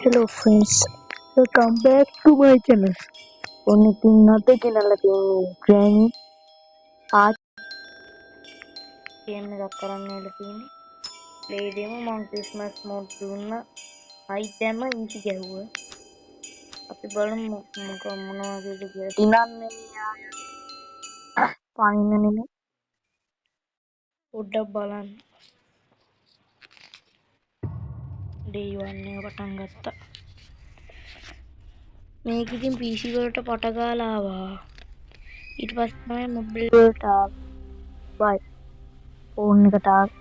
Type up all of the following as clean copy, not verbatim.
Hello friends, welcome back to my channel. Only thing nothing in a granny. आज game में කරන්නේ ලපින්නේ play දෙමු මම ක්‍රිස්මස් මෝඩ් දුන්නා හයිට් දැම්ම ඊටි ගැහුවා අපි බලමු මොනවා වගේද කියලා දිනන්නේ පානින්නේ නේ පොඩ්ඩක් බලන්න day 1 එක පටන් ගත්තා මේක ඉතින් PC වලට පට ගාලා ආවා ඊට පස්සේ තමයි මොබයිල් වලට ආවා ෆෝන් එකට ආවා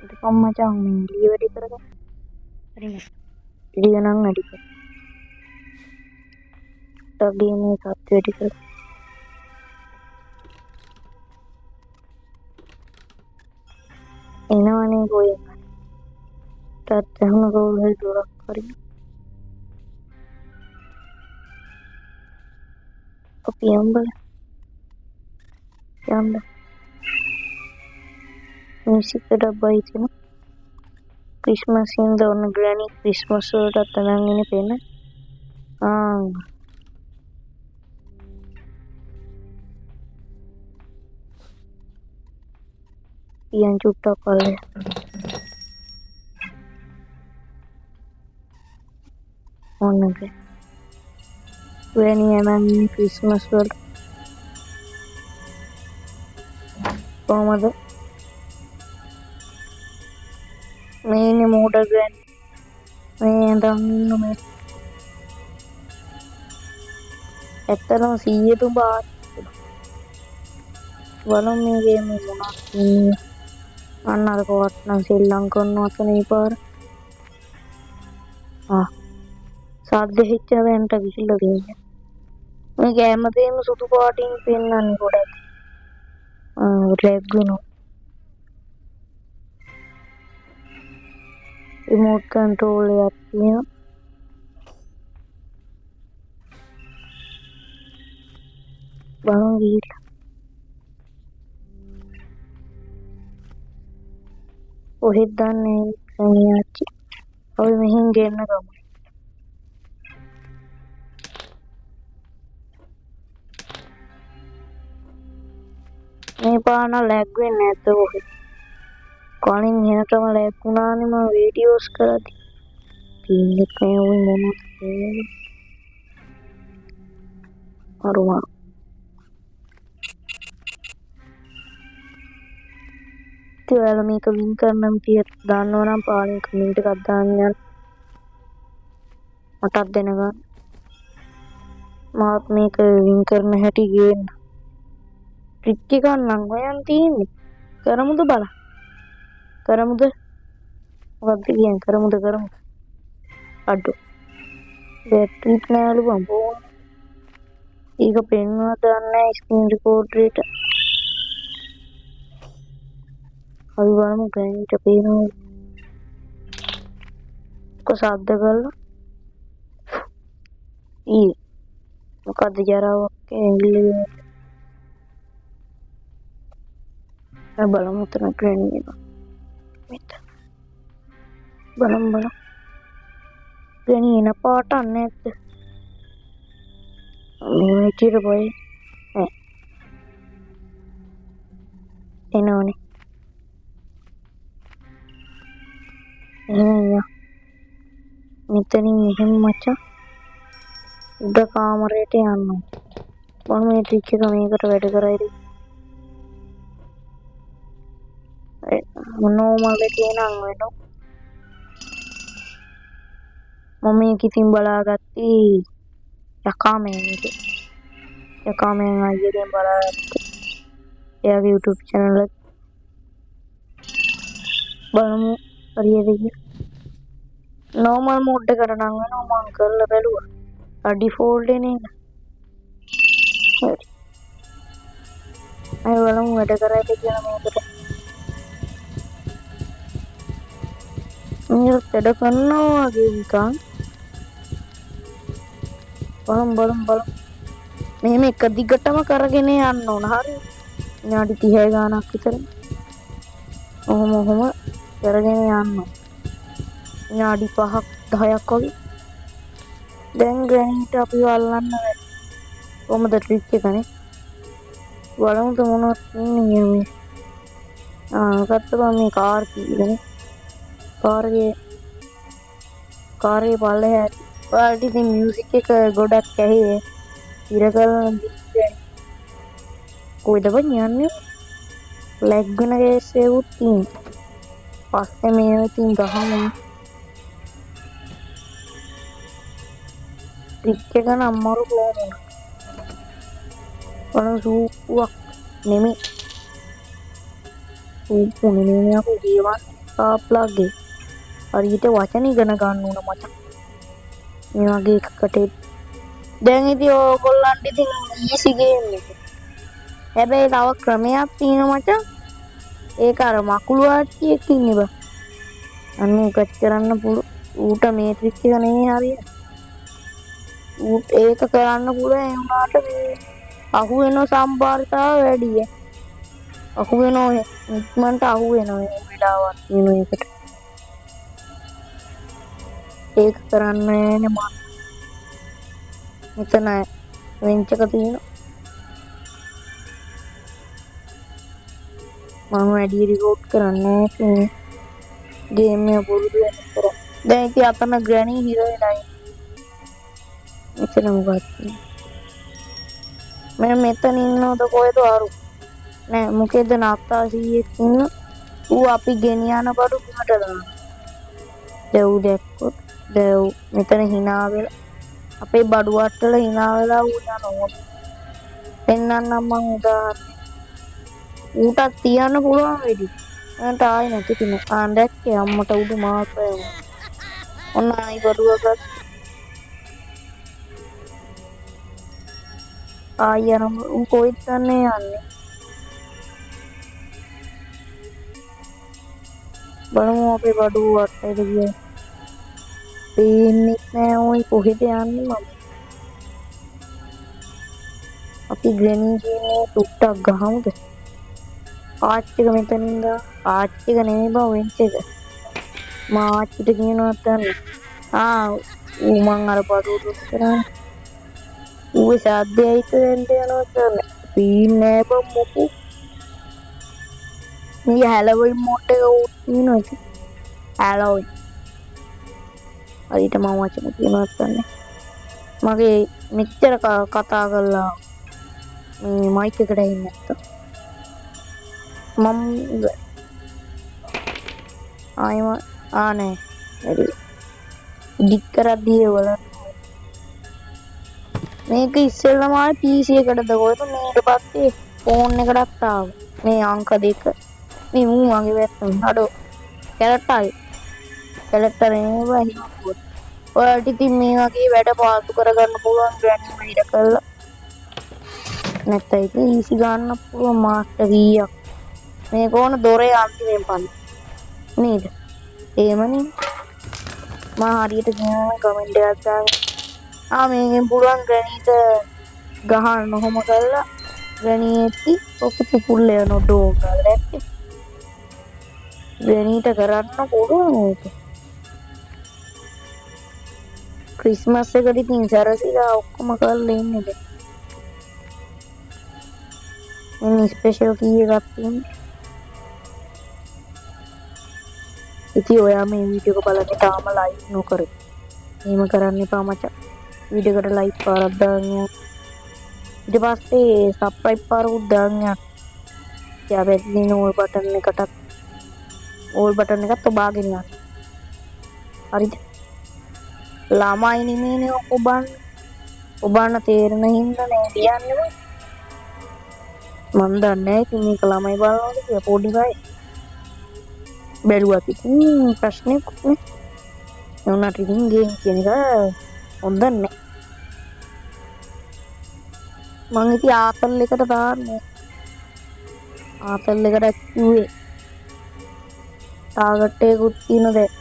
ඉතින් මචං මේ එළිය වැඩි කරගන්න හරිනේ එළිය නම් වැඩි කර ටගී මේ සත් වැඩි කර එනවනේ ගෝයෙන් ටත් එහෙම ගෝල් හරි දොරක් හරි අපි යම්බල යම්බ මියුසික් ඩබ්බා ඉතින් ක්‍රිස්මස් ඉන් දොන ග්‍රැනි ක්‍රිස්මස් වලට තනන් ඉන්නේ පේන පියන් චුට්ටක් පල්ලේ ඕනක ග්‍රැනි යනන් ක්‍රිස්මස් වල කොහමද මේ මෝඩ ග්‍රැනි මේ දන්න මේ ඇත්තටම 100 තුඹා බලමු මේ ගේම් එක මොනවද අන්න අර කොට් නම් ශ්‍රී ලංකන් වතනේ පාර සාද්ද හිච්චවෙන්ට ගිහිල්ලා තියෙන්නේ මේ ගෑම තේම සුදු පාටින් පෙන්නන්නේ ගොඩක් රෙග්ගුණු රිමෝට් කන්ට්‍රෝල් එකක් තියෙනවා බලමු ගිහිල්ලා කොහෙද දන්නේ සමියාච්චි අපි මෙහෙන් ගෙන්න ගමු මේ පාන ලැග් වෙන්නේ නැද්ද කොහෙද කලින් එහෙටම ලැග් වුණානේ මම වීඩියෝස් කරද්දි පීන් එක මේ මොනවද අරුමා ඔයාලා මේක වින් කරනම් තියත් දාන්නවනම් පාලින් කමෙන්ට් එකක් දාන්න යන්න මටත් දැනගන්න මාත් මේක වින් කරන හැටි ගේන්න ට්‍රික් එකක් නම් හොයන් තියෙන්නේ කරමුද බලන්න කරමුද මොකක්ද කියන්නේ කරමුද අඩු බැටරිත් නෑලු බම්බෝන ඒක පෙන්වන්න දන්නේ ස්ක්‍රීන් රෙකෝඩරේට අපි බලමු ගෑනිට පේනවා කොසද්ද කරලා මොකද්ද ජරාවක් ඇඟිල්ලේ බලමු තන ග්‍රෑනි එක මෙතන බලමු ග්‍රෑනි එන පාට නැද්ද මේ විදිහට බොයි එනෝනේ එහෙනම් මෙතනින් එහෙම මචං උඩ කාමරයට යන්න මොන මේ ට්‍රික් එක මේකට වැඩ කරයිද නෝමල් එකේ නම් වෙනවා මම මේක ඉතින් බලාගත්තී යකාමෙන් අයියෙන් බලාගත්තේ එයාගේ YouTube channel එක බලමු හරියද කියලා normal mode එකට නම් වෙනවා මම කරලා බැලුවා default නේ නේද හරි අය බලමු වැඩ කරයිද කියලා මේකට මේක වැඩ කරනවා වගේ නිකන් බලමු මෙහෙම එක දිගටම කරගෙන යන්න ඕන හරි විනාඩි 30 ගානක් විතර ඔහොම කරගෙන යන්න විනාඩි 5ක් 10ක් වගේ. දැන් ග්‍රැනීට අපි වල්ලන්න බැහැ. කොහමද ට්‍රික් එකනේ? බලමුද මොනවද ඉන්නේ මේ. ගත්තා මේ කාර් කීයනේ. කාරේ පල්ලෙහාට. ඔයාලට ඉතින් මියුසික් එක ගොඩක් ඇහි. ඉර කරන දිග්ගයි. කොයිද බං යන්නේ? ලැග් වෙන කේස් එකකුත් තියෙනවා. පස්සේ මේව ඉතින් ගහමු. ට්‍රික් එක නම් අම්මරු කොහොමද? ඔන්න සූප්පුවක් නෙමෙයි. සූප්පු නෙමෙයි අපෝ ජීවන් කාප්ලාගේ. හරියට වචන ඉගෙන ගන්න ඕන මචං. මේ වගේ එකකට දැන් ඉතින් ඕගොල්ලන්ට ඉතින් ඊසි ගේම් එක. හැබැයි තව ක්‍රමයක් තියෙනවා මචං. ඒක අර මකුළු ආච්චියෙක් ඉන්නේ බා. අන්න උකත් කරන්න පුළුවන්. ඌට මේ ට්‍රික් එක නෙමෙයි හරියට. ඌට ඒක කරන්න පුළුවන් ඒ වුණාට මේ අහු වෙන සම්භාවිතාව වැඩි ඈ. අහු වෙනෝ ඉක්මනට අහු වෙනවා මේ වෙලාවත් වෙන එකට. ඒක කරන්න නේ මම. මෙතන වෙන්ච් එක තියෙනවා. මම වැඩි රිකෝඩ් කරන්නේ නැහැ. ගේම් එක පුරුදු වෙන්න කරා. දැන් ඉතින් අතන ග්‍රැනි හිර වෙනයි. මෙතන මොකක්ද? මම මෙතන ඉන්නවද කොහෙද ආරු? නෑ මොකේද නාත්තා සීයෙක් ඉන්න. ඌ අපි ගෙනියන බඩු බිමට දානවා. දෙව් දැක්කොත් දෙව් මෙතන hina වෙලා අපේ බඩු වට්ටල hina වෙලා ඌ යනවා. පෙන්නන්නම් මං උදාහරණ. ඌටත් තියන්න පුළුවන් වෙඩි. මන්ට ආයි නැති තිනේ. දැක්කේ අම්මට උඩු මාපේ. ඔන්න ආයි බඩුවකට ආයි යන ඌ කොහෙද යන්නේ? බලමු අපේ බඩුව වටේට ගියා. පේන්නේ නැහැ ඔය කොහෙද යන්නේ මම. අපි ග්‍රැනි කියන්නේ ටුක්ටක් ගහමුද? ආච්චි එක මෙතනින්ද ආච්චි එක නෙමෙයි බා වෙන්ච් එක. මා ආච්චිට කියනවා තමයි. ඌ මං අර බඩුව දුක් කරා. ඌ සාද්දයයිත වෙන්න යනවා කියන්නේ. පීන්නේ බා මොකෝ. මේ හැලොවින් මොඩ් එක උත් තියෙනවා. හැලොවින්. හරියට මම වචන කියනවත් නැහැ. මගේ මෙච්චර කතා කරලා මේ මයික් එකට එන්නේ නැත්තම් මම ආයෙම නෑ එඩිට් කරද්දී වල මේක ඉස්සෙල්ලාම ආයේ PC එකටද කොහෙද මේක පස්සේ ෆෝන් එකටත් ආවා මේ අංක දෙක මේ මූ වගේ වැස්සන් අඩෝ කැරක්ටර් එනවා හිමපුවත් ඔයාලට ඉතින් මේ වගේ වැඩ පාසු කරගන්න පුළුවන් ග්‍රැනි මයිඩ කරලා නැත්නම් ඉතින් ඊසි ගන්න පුළුවන් මාස්ටර් කීයක් මේක ඕන දොරේ අන්තිමෙන් පල්ල නේද එහෙමනේ මම හරියට කියනවා කමෙන්ට් එකක් දාන්න මේකෙන් පුළුවන් ග්‍රැනිට ගහන්න ඔහොම කරලා ග්‍රැනිටි ඔක පුපුල්ල යන ඩෝ කරලා දැක්කේ ග්‍රැනිට කරන්න පුළුවන් ඒක ක්‍රිස්මස් එකට ඉතින් සරසිලා ඔක්කොම කරලා ඉන්නේ දැන් මේ ස්පෙෂල් කී එකක් තියෙනවා ඉතින් ඔයා මේ වීඩියෝ එක බලන්න තාම ලයික් නොකර. එහෙම කරන්න එපා මචං. වීඩියෝ එකට ලයික් පාරක් දාන්න. ඊට පස්සේ සබ්ස්ක්‍රයිබ් පාරකුත් දාන්න. යා බෙල්ලින ඕල් බටන් එකත් ඔබාගෙන යන්න. හරිද? ළමයි නෙමෙයිනේ ඔබන්න තේරෙන හින්දා නේ කියන්නේ. මන් දන්නේ නැහැ ඉතින් මේක ළමයි බලනවාද කියලා පොඩි ගායි. බැලුවත් ඉතින් ප්‍රශ්නයක් නෑ. උනාට ඉතින් ගේම් කියන එක හොඳ නැහැ. මං ඉතින් ආතල් එකට දාන්නේ. ආතල් එකට කිව්වේ. ටාගට් එකකුත් තියෙන දැන්.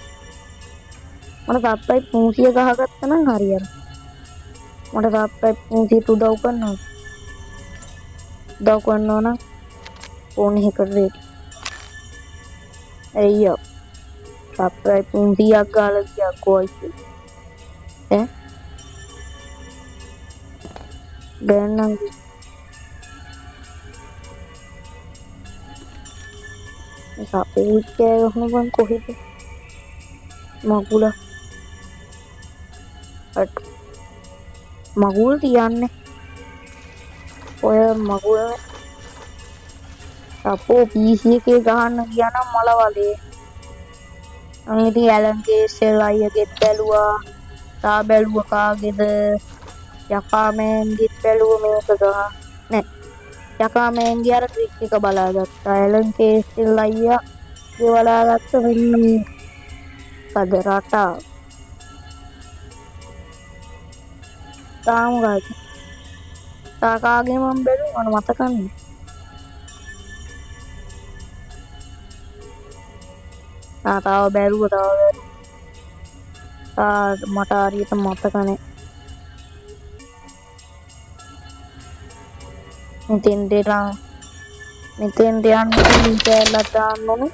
මට සබ්ස්ක්‍රයිබ් 300 ගහගත්තා නම් හරියනවා. මට සබ්ස්ක්‍රයිබ් 300 උදව් කරනවා. උදව් කරනවා නම් ෆෝන් එකකට රේට්. අයියෝ subscribe 300ක් ගාලා ගියා කොයිද ඈ දැන් නම් අපේ උච්චේ ගහන කොහෙද මගුල මගුල් තියන්නේ ඔය මගුල අපෝ PC එකේ ගහන්න ගියා නම් මල වලේ ඉතින් ඇලන් කේසල් අයියගෙත් බැලුවා තා බැලුවා කාගේද යකා මෑන්ගෙත් බැලුවා මේක ගහ නෑ යකා මෑන්ගේ අර ට්‍රික් එක බලාගත්තා ඇලන් කේසල් අයියා ගේ බලාගත්ත මෙන්න මේ පද රටා තාම ගාද තා කාගේ මම බැලුවා මට මතක නෑ තාව බැලුවා මට හරියට මතක නෑ මෙතෙන්ට යන්න කෑල්ලක් දාන්න ඕනේ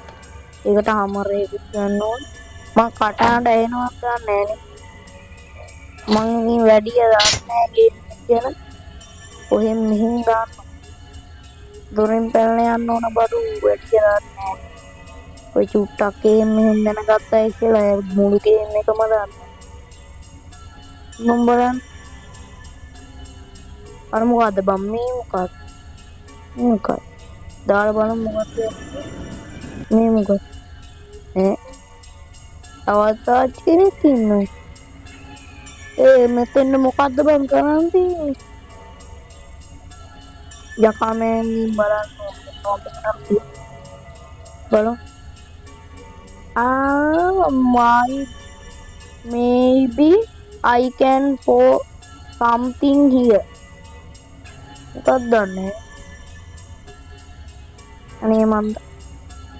ඒකට හමර එකක් ගන්න ඕනේ මං කටහඬ ඇහෙනවක් ගන්න නෑනේ මං ඉතින් වැඩිය දාන්නේ නෑ ගේම් එක ගැන කොහෙන් මෙහෙන් දාන්න දොරෙන් පැනලා යන්න ඕන බඩු වැඩිය දාන්නේ නෑ ඔය චුට්ටක් එහෙම මෙහෙම දැනගත්තයි කියලා මුළු ගේම් එකම දාන්න මම බලන්න අර මොකද්ද බම් මේ මොකක්ද දාලා බලමු මොකක්ද මේ මොකක්ද තවත් කෙනෙක් ඉන්නවා මෙතෙන් මොකද්ද බම් කරන් තියෙන්නේ යකා මෑන් බලන්න බලමු maybe I can for something here මොකක්ද දන්නේ අනේ මන්ද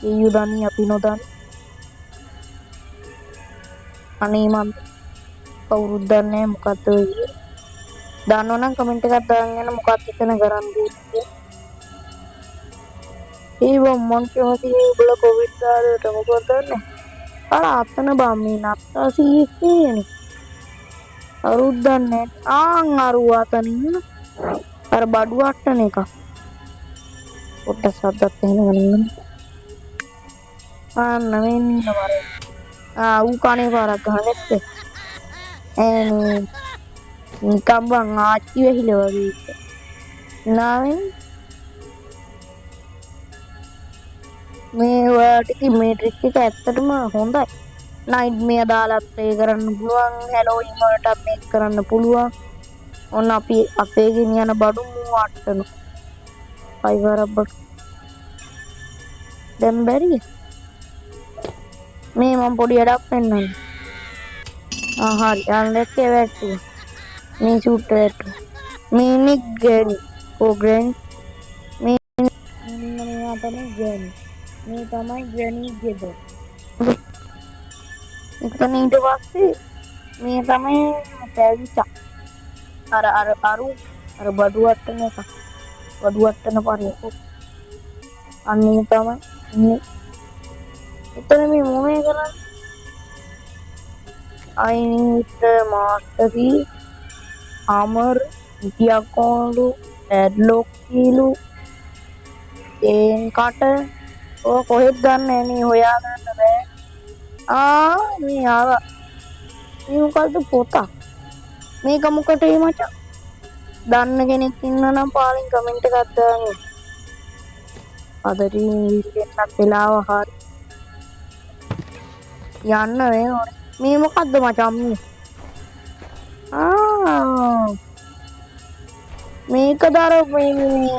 ඊයු දන්නේ අපි නොදන්නේ අනේ මන්ද කවුරුත් දන්නේ මොකක්ද වෙන්නේ දන්නවනම් කමෙන්ට් එකක් දාන්න මොකක්ද එතන කරන් දෙන්නේ මං කැමති උඹල කොවිඩ් කාලේට මොකද දන්නේ අර අතන බම් මේ නත්තා සීස් කියන්නේ අරුත් දන්නේ අරු අතන ඉන්න අර බඩු අට්ටන එක පොට්ට සද්දත් එහෙම අන්න මෙන්න වර ඌ කණේ පාරක් ගහන්නත් නිකම් බං ආච්චි වෙහිලා වගේ නාවෙන් මේ ඔයාලට මේ ට්‍රික් එක ඇත්තටම හොඳයි නයිට් මේ දාලා ප්ලේ කරන්න පුළුවන් හැලෝයින් වලට මේක කරන්න පුළුවන් ඔන්න අපි අපේ ගෙනියන බඩු මූ අට්ටන අයිවරබ්බ දැන් බැරි මේ මම පොඩි වැඩක් පෙන්නන්න හරි අන්ලෙක්කේ වැට්ටුවා මේ සූට් වැට්ටුවා මේ නික් ගෑනි ග්‍රෑනි මේ මෙයා තමයි ගෑනි මේ තමයි ග්‍රෑනි ගෙදර එතන ඊට පස්සේ මේ තමයි පැවිචා අර බඩු වට්ටන එක බඩු වට්ටන පරිය අන්නේ තමයි ඉන්නේ එතන මේ මොනේ කරන්නේ I need the master key hammer ඉතියකොළු padlock කීලු chain cutter ඔය කොහෙද ගන්න නේ හොයාගන්න බෑ මේ ආවා මේ මොකද්ද පොතක් මේක මොකටද මචං දන්න කෙනෙක් ඉන්නනම් පාලින් කමෙන්ට් එකක් දාන්න අදට ඉන්නත් වෙලාව හරි යන්න වෙනවනේ මේ මොකද්ද මචං මේක දර මේ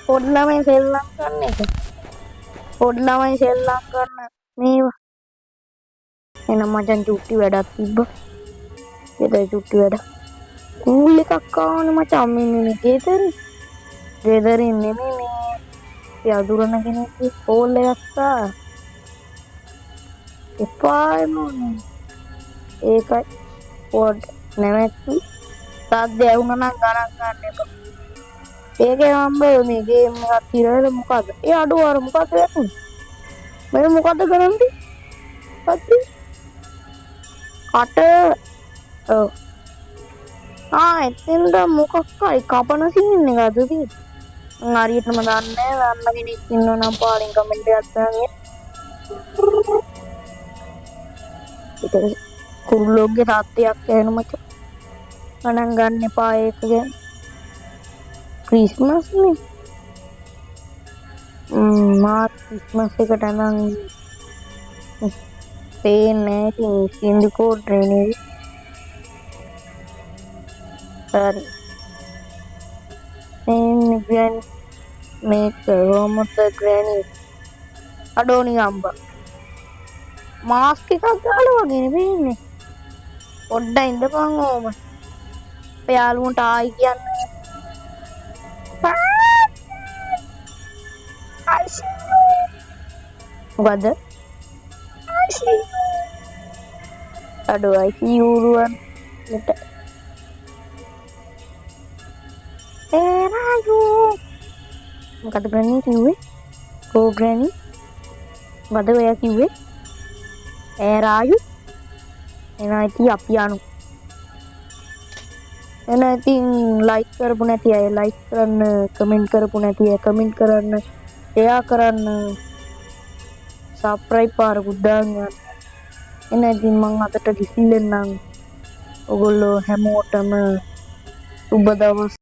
පොඩි ළමයි සෙල්ලම් කරන එක පොඩි ළමයි සෙල්ලම් කරන මේවා එන මචං චුට්ටි වැඩක් තිබ්බා ඒකයි චුට්ටි වැඩ කූල් එකක් ආවනේ මචං මේ ගෙදරින් නෙමෙයි මේ යදුරන කෙනෙක්ගේ කෝල් එකක් ආවා එපායි මොනේ ඒකයි පොඩ් නැමැති සද්ද ඇහුණා නම් ගණන් ගන්න එපා ඒකේ මම මේ ගේම් එකක් ඉරලා මොකද ඒ අඩුව අර මොකද වෙන්නේ මේ මොකද කරන්නේ Tapi kata oh එතෙන්ද මොකක් හරි කපන සීන් එකක්ද තියෙන්නේ. මම හරියටම දන්නේ නැහැ. දන්න කෙනෙක් ඉන්නවා නම් පාලින් කමෙන්ට් එකක් දාන්න. ඒක කුරුල්ලෝගේ තාත්තයක් ඇහෙන මචං. ගණන් ගන්න එපා ඒක ගැන. ක්‍රිස්මස් නේ. මාත් ක්‍රිස්මස් එකට නම් පේන්නේ ඉතින් සින්දු කෝඩ්නේ නේද? හරි. එන්නේ ග්‍රෑනි මේක රෝමත ග්‍රෑනි අඩෝනි අම්බා. මාස්ක් එකක් දාලා වගේ නෙවෙයිනේ. පොඩ්ඩක් ඉඳපන් ඕම. අපේ යාළුවන්ට ආයි කියන්නේ. මොකද? අඩෝ ICU රුවන් මෙත. රාජු. මොකද ග්‍රෑනි කිව්වේ? කෝ ග්‍රෑනි? මොකද ඔයා කිව්වේ? රාජු. එනවා ඉතින් අපි යනු. එනවා ඉතින් ලයික් කරපු නැති අය ලයික් කරන්න, කමෙන්ට් කරපු නැති අය කමෙන්ට් කරන්න, ෂෙයා කරන්න, සබ්ස්ක්‍රයිබ් පාරකුත් දාන්න. එනවා ඉතින් මං අතට ගිහිල්ලා නම් ඔයගොල්ලෝ හැමෝටම සුබ දවස්.